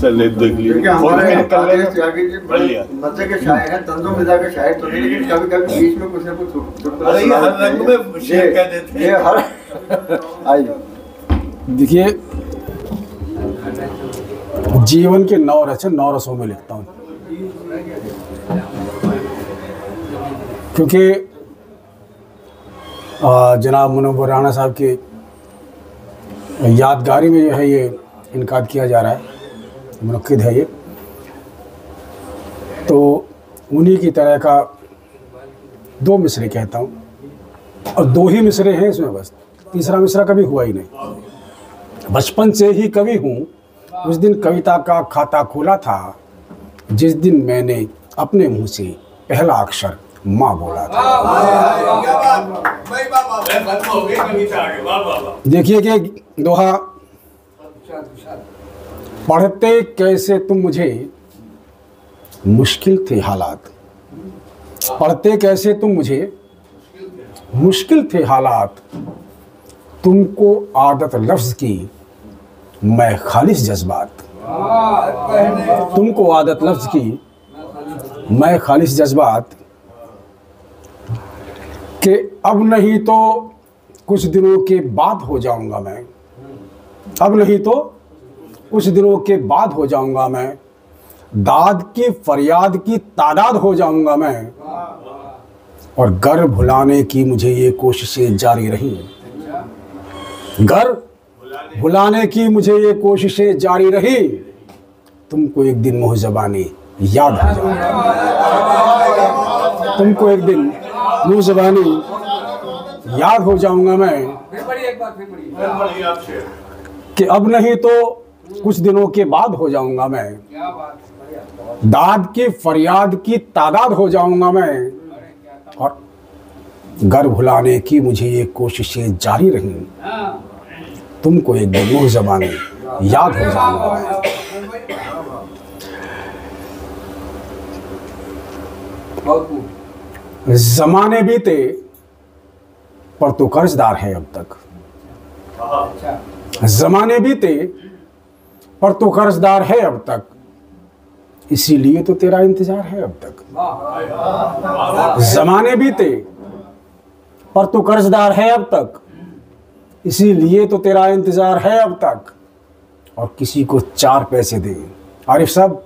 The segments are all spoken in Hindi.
चले देख लीजिए। क्योंकि हमारे त्यागी जी मजे के शायर हैं, तंजो मिजा के शायर तो नहीं, लेकिन कभी कभी बीच में कुछ ना कुछ अरे ये हर रंग में शेर कह देते हैं। ये हर आइए देखिए, जीवन के 9 रस 9 रसों में लिखता हूँ, क्योंकि जनाब मुनव्वर राणा साहब की यादगारी में जो है ये इनकाद किया जा रहा है, मुनक्किद है ये, तो उन्हीं की तरह का 2 मिसरे कहता हूँ, और 2 ही मिसरे हैं इसमें, बस तीसरा मिसरा कभी हुआ ही नहीं। बचपन से ही कवि हूँ, उस दिन कविता का खाता खोला था जिस दिन मैंने अपने मुंह से पहला अक्षर माँ बोला था। देखिए कि दोहा, पढ़ते कैसे तुम मुझे मुश्किल थे हालात, पढ़ते कैसे तुम मुझे मुश्किल थे हालात, तुमको आदत लफ्ज़ की मैं खालिस जज्बात, तुमको आदत लफ्ज़ की मैं खालिस जज्बात, कि अब नहीं तो कुछ दिनों के बाद हो जाऊंगा मैं, अब नहीं तो कुछ दिनों के बाद हो जाऊंगा मैं, दाद की फरियाद की तादाद हो जाऊंगा मैं, और घर भुलाने की मुझे ये कोशिशें जारी रही, घर भुलाने की मुझे ये कोशिशें जारी रही, तुमको एक दिन मुँह ज़बानी याद हो जाऊंगा, तुमको एक दिन मुँह ज़बानी याद हो जाऊंगा मैं, कि अब नहीं तो कुछ दिनों के बाद हो जाऊंगा मैं, दाद की फरियाद की तादाद हो जाऊंगा मैं, और घर भुलाने की मुझे ये कोशिशें जारी रहीं, तुमको एक दिन मुँह ज़बानी याद हो जाऊंगा मैं। ज़माने बीते पर तो कर्जदार है अब तक, ज़माने बीते पर तो कर्जदार है अब तक, इसीलिए तो तेरा इंतजार है अब तक। ज़माने बीते पर तो कर्जदार है अब तक, इसीलिए तो तेरा इंतजार है अब तक, और किसी को 4 पैसे दे, आरिफ साहब,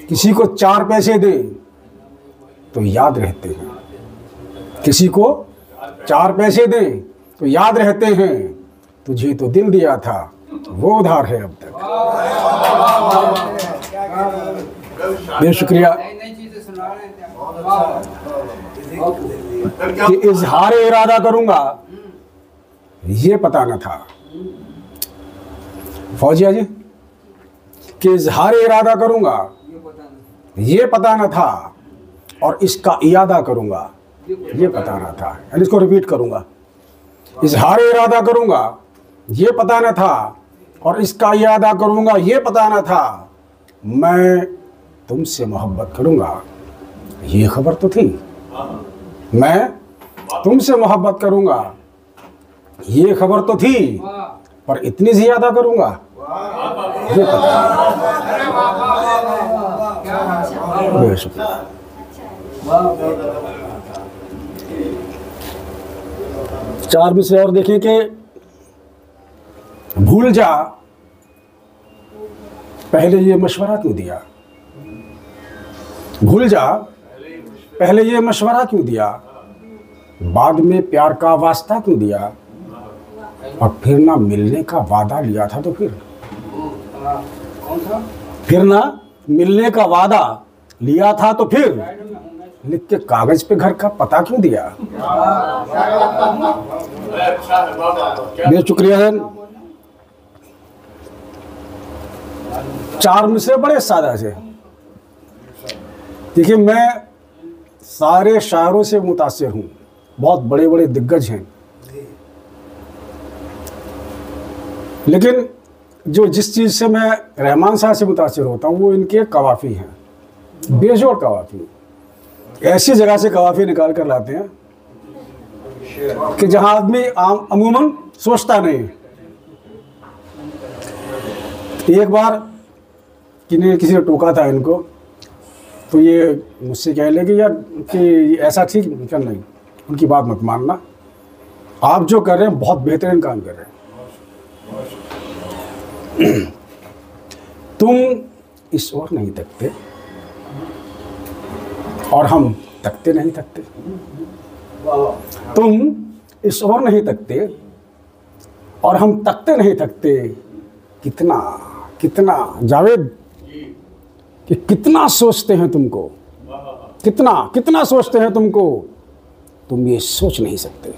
किसी को 4 पैसे दे तो याद रहते हैं, किसी को 4 पैसे दे तो याद रहते हैं, तुझे तो दिल दिया था वो उधार है अब तक। बेहद शुक्रिया। कि इजहार इरादा करूंगा ये पता न था, फौजिया जी, कि इजहार इरादा करूंगा ये पता न था, और इसका इयादा करूंगा ये पता न था। यानी इसको रिपीट करूंगा, इजहार इरादा करूंगा ये पता न था, और इसका इयादा करूंगा ये पता न था, मैं तुमसे मोहब्बत करूंगा ये खबर तो थी, मैं तुमसे मोहब्बत करूंगा ये खबर तो थी, पर इतनी ज्यादा करूंगा ये पता नहीं। शुक्रिया। चार मिसरे और देखें कि भूल जा पहले ये मशवरा क्यों दिया, भूल जा पहले ये मशवरा क्यों दिया, बाद में प्यार का वास्ता क्यों दिया, और फिर ना मिलने का वादा लिया था तो फिर ना मिलने का वादा लिया था तो फिर लिख के कागज पे घर का पता क्यों दिया। बहुत शुक्रिया है। 4 मिसरे बड़े सादा से। देखिए, मैं सारे शायरों से मुतासिर हूँ, बहुत बड़े बड़े दिग्गज हैं, लेकिन जो जिस चीज़ से मैं रहमान साहब से मुतासिर होता हूँ वो इनके कवाफ़ी हैं, बेजोड़ कवाफ़ी। ऐसी जगह से कवाफ़ी निकाल कर लाते हैं कि जहाँ आदमी अमूमन सोचता नहीं। एक बार किसी ने टोका था इनको, तो ये मुझसे कह लगे यार कि ऐसा ठीक कर नहीं, उनकी बात मत मानना, आप जो कर रहे हैं बहुत बेहतरीन काम कर रहे हैं। तुम इस ओर नहीं तकते और हम तकते नहीं तकते, तुम इस ओर नहीं तकते और हम तकते नहीं तकते। कितना कितना जावेद कि कितना सोचते हैं तुमको, कितना कितना सोचते हैं तुमको, तुम ये सोच नहीं सकते।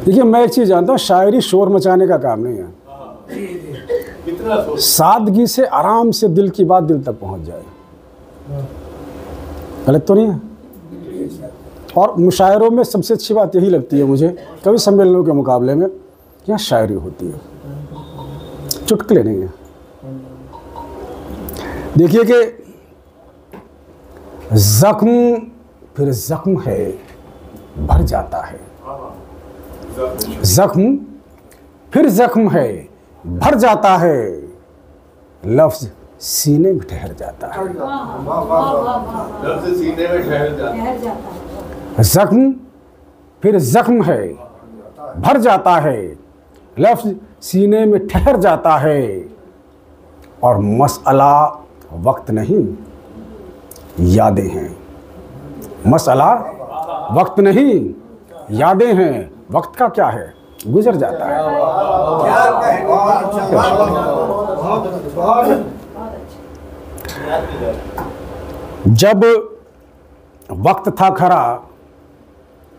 देखिए मैं एक चीज़ जानता हूँ, शायरी शोर मचाने का काम नहीं है, सादगी से आराम से दिल की बात दिल तक पहुँच जाए। गलत तो नहीं है? और मुशायरों में सबसे अच्छी बात यही लगती है मुझे, कवि सम्मेलनों के मुकाबले में, यहाँ शायरी होती है, चुटकुले नहीं है। देखिए कि जख्म फिर जख्म है भर जाता है, जख्म फिर जख्म है भर जाता है, लफ्ज सीने में ठहर जाता है। लफ्ज सीने में ठहर जाता है। जख्म फिर जख्म है भर जाता है, लफ्ज सीने में ठहर जाता है, और मसला वक्त नहीं यादें हैं। मसला वक्त नहीं यादें हैं, वक्त का क्या है, गुजर जाता है। जब वक्त था खरा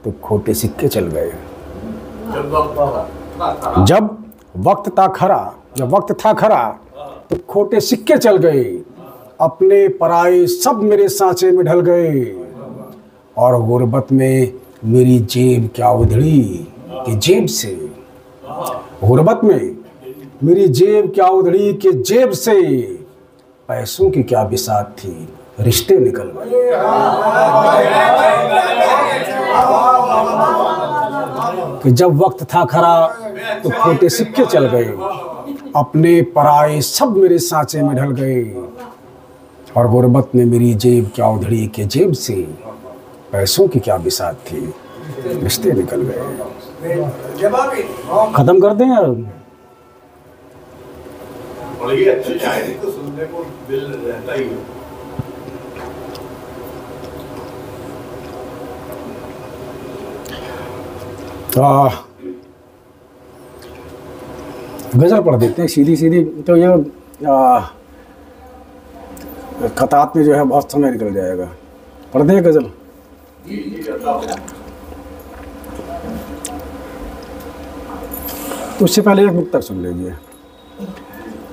तो खोटे सिक्के चल गए। जब वक्त था खरा तो खोटे सिक्के चल गए, अपने पराए सब मेरे सांचे में ढल गए, और गुर्बत में मेरी जेब क्या उधड़ी कि जेब से, गुर्बत में मेरी जेब क्या उधड़ी कि जेब से, पैसों की क्या बिसात थी रिश्ते निकल गए। कि जब वक्त था खरा तो खोटे सिक्के चल गए, अपने पराए सब मेरे सांचे में ढल गए, और गुर्बत में मेरी जेब क्या उधड़ी के जेब से, पैसों की क्या बिसात थी रिश्ते निकल गए। खत्म कर दें यार। और ये अच्छी शायरी तो सुनने को दिल रहता ही है। गज़ल पढ़ देते हैं सीधी सीधी, तो ये खतात में जो है बहुत समय निकल जाएगा। पढ़ दें गज़ल। तो उससे पहले एक नुक्ता सुन लीजिए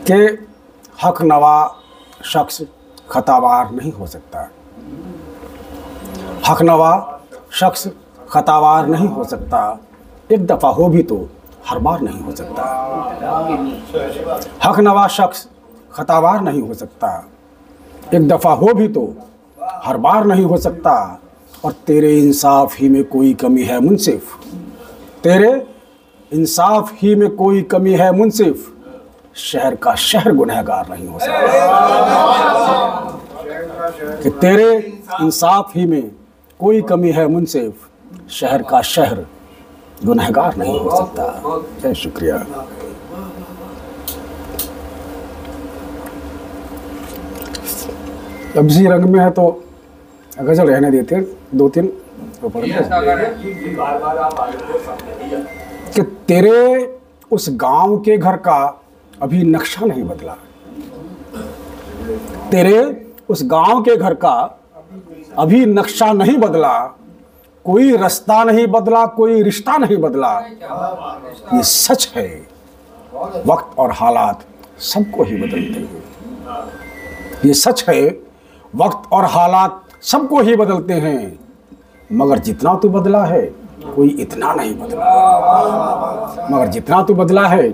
कि हक नवा शख्स खतावार नहीं हो सकता। हक नवा शख्स खतावार नहीं हो सकता, एक दफ़ा हो भी तो हर बार नहीं हो सकता। हक नवा शख्स खतावार नहीं हो सकता, एक दफ़ा हो भी तो हर बार नहीं हो सकता, और तेरे इंसाफ ही में कोई कमी है मुंसिफ, तेरे इंसाफ ही में कोई कमी है मुंसिफ, शहर का शहर गुनहगार नहीं हो सकता। कि तेरे इंसाफ ही में कोई कमी है मुंसिफ, शहर का शहर गुनहगार नहीं हो सकता। बहुत शुक्रिया। अब इसी रंग में है तो गज़ल रहने देते हैं, दो तीन तो पढ़ते हैं। कि तेरे उस गांव के घर का अभी नक्शा नहीं बदला, तेरे उस गांव के घर का अभी नक्शा नहीं बदला, कोई रास्ता नहीं बदला, कोई रिश्ता नहीं बदला। ये सच है, वक्त और हालात सबको ही बदलते हैं। ये सच है, वक्त और हालात सबको ही बदलते हैं, मगर जितना तू बदला है कोई इतना नहीं बदला, मगर जितना तू बदला है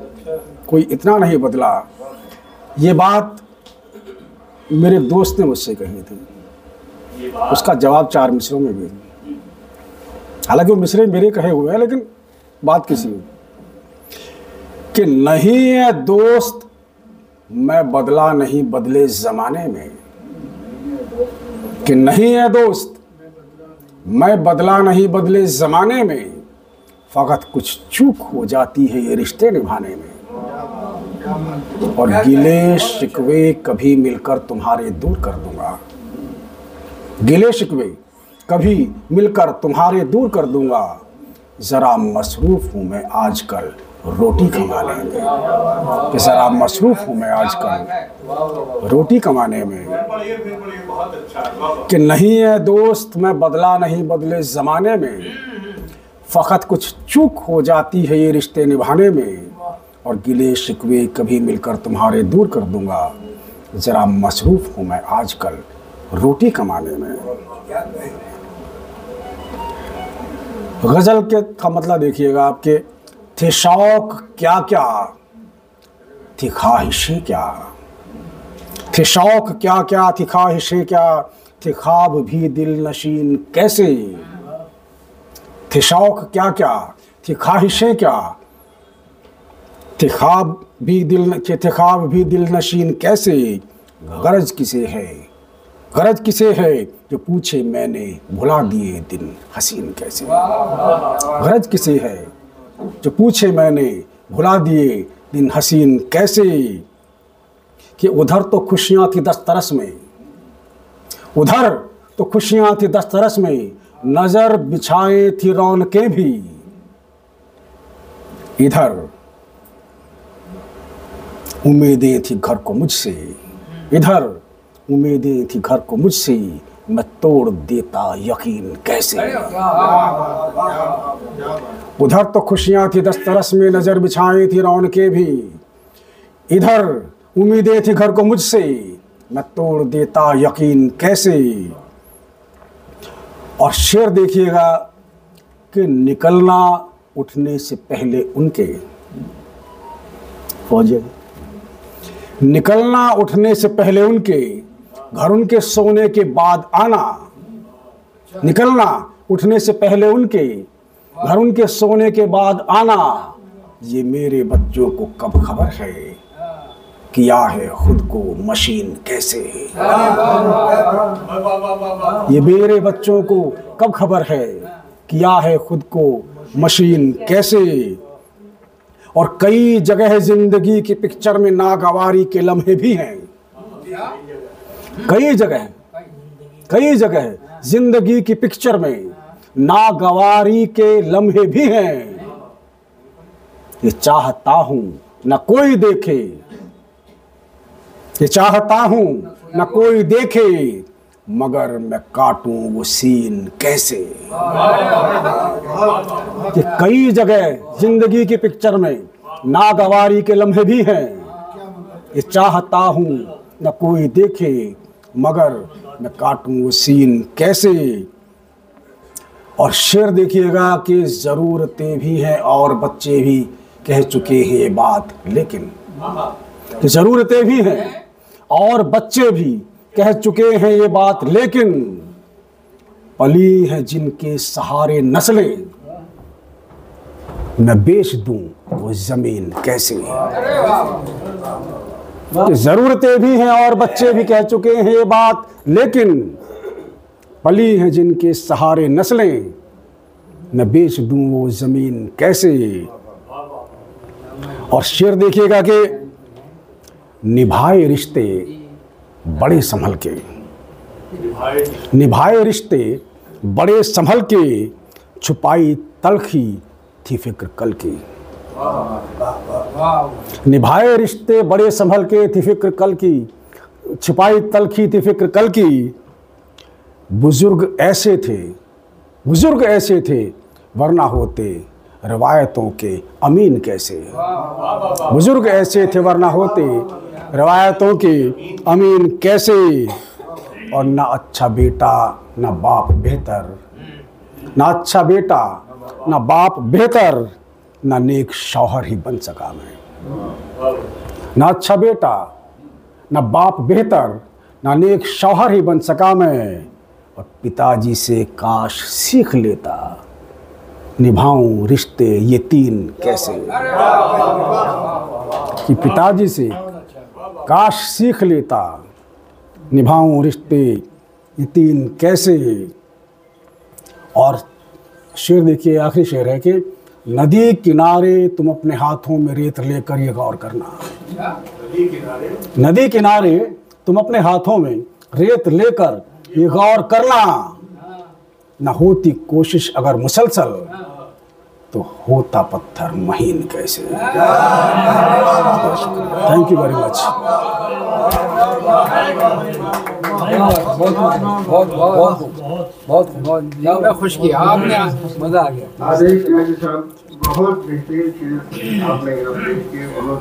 कोई इतना नहीं बदला। ये बात मेरे दोस्त ने मुझसे कही थी, उसका जवाब 4 मिसरों में भी। हालांकि वो मिसरे मेरे कहे हुए हैं, लेकिन बात किसी कि नहीं है दोस्त मैं बदला नहीं बदले जमाने में, कि नहीं है दोस्त मैं बदला नहीं बदले जमाने में, फकत कुछ चूक हो जाती है ये रिश्ते निभाने में, और गिले शिकवे कभी मिलकर तुम्हारे दूर कर दूंगा, गिले शिकवे कभी मिलकर तुम्हारे दूर कर दूंगा, जरा मसरूफ हूं मैं आजकल रोटी कमाने में, कि जरा मसरूफ हूं मैं आजकल रोटी कमाने में, कि नहीं है दोस्त मैं बदला नहीं बदले ज़माने में, फ़कत कुछ चूक हो जाती है ये रिश्ते निभाने में, और गिले शिकवे कभी मिलकर तुम्हारे दूर कर दूंगा, ज़रा मसरूफ़ हूँ मैं आजकल रोटी कमाने में। गज़ल के का मतलब देखिएगा आपके, थे शौक़ क्या क्या थी ख्वाहिशें क्या, थे शौक़ क्या क्या थी ख्वाहिशें क्या, थे ख्वाब भी दिल नशीन कैसे, थे शौक़ क्या क्या थी ख्वाहिशें क्या, थे ख्वाब भी दिल नशीन कैसे, गरज किसे है, गरज किसे है जो पूछे मैंने भुला दिए दिन हसीन कैसे, गरज किसे है जो पूछे मैंने भुला दिए दिन हसीन कैसे, कि उधर तो खुशियाँ थी दस्तरस में, उधर तो खुशियाँ थी दस्तरस में, नज़र बिछाए थी रौनकें भी, इधर उम्मीदें थी घर को मुझसे, इधर उम्मीदें थी घर को मुझसे, मैं तोड़ देता यकीन कैसे, उधर तो खुशियाँ थी दस्तरस में, नज़र बिछाई थी रौनकें भी, इधर उम्मीदें थी घर को मुझसे, मैं तोड़ देता यकीन कैसे। और शेर देखिएगा कि निकलना उठने से पहले उनके, फौजी निकलना उठने से पहले उनके, घर उनके सोने के बाद आना, निकलना उठने से पहले उनके, घर उनके सोने के बाद आना, ये मेरे बच्चों को कब खबर है किया है खुद को मशीन कैसे, ये मेरे बच्चों को कब खबर है किया है खुद को मशीन कैसे। और कई जगह जिंदगी की पिक्चर में नागवारी के लम्हे भी हैं, कई जगह जिंदगी की पिक्चर में नागवारी के लम्हे भी हैं, ये चाहता हूं न कोई देखे, ये चाहता हूं न कोई देखे, मगर मैं काटूं वो सीन कैसे, कि कई जगह जिंदगी की पिक्चर में नागवारी के लम्हे भी हैं, ये चाहता हूं न कोई देखे, मगर मैं काटूं वो सीन कैसे। और शेर देखिएगा कि ज़रूरतें भी हैं और बच्चे भी कह चुके हैं ये बात, लेकिन कि ज़रूरतें भी हैं और बच्चे भी कह चुके हैं ये बात, लेकिन पली हैं जिनके सहारे नस्लें, मैं बेच दूं वो ज़मीन कैसे। ज़रूरतें भी हैं और बच्चे भी कह चुके हैं ये बात, लेकिन पली हैं जिनके सहारे नस्लें, मैं बेच दूं वो ज़मीन कैसे। और शेर देखिएगा कि निभाए रिश्ते बड़े संभल के, निभाए रिश्ते बड़े संभल के, छुपाई तलखी थी फिक्र कल की, निभाए रिश्ते बड़े संभल के थी फिक्र कल की, छुपाई तलखी थी फिक्र कल की। बुजुर्ग ऐसे थे वरना होते रवायतों के अमीन कैसे, बुजुर्ग ऐसे थे वरना होते रवायतों के अमीन कैसे। और ना अच्छा बेटा ना बाप बेहतर, ना अच्छा बेटा ना बाप बेहतर, ना नेक शौहर ही बन सका मैं, ना अच्छा बेटा ना बाप बेहतर, ना नेक शौहर ही बन सका मैं। और पिताजी से काश सीख लेता, निभाऊं रिश्ते ये तीन कैसे, कि पिताजी से काश सीख लेता, निभाऊं रिश्ते ये तीन कैसे। और शेर देखिए, आखिरी शेर है कि नदी किनारे तुम अपने हाथों में रेत लेकर ये गौर करना, नदी किनारे तुम अपने हाथों में रेत लेकर ये गौर करना, न होती कोशिश अगर मुसलसल तो होता पत्थर महीन कैसे। Thank you very much. बहुत खुश किया आपने, मजा आ गया। आदेश साहब बहुत बेहतरीन चीज आपने पेश की, बहुत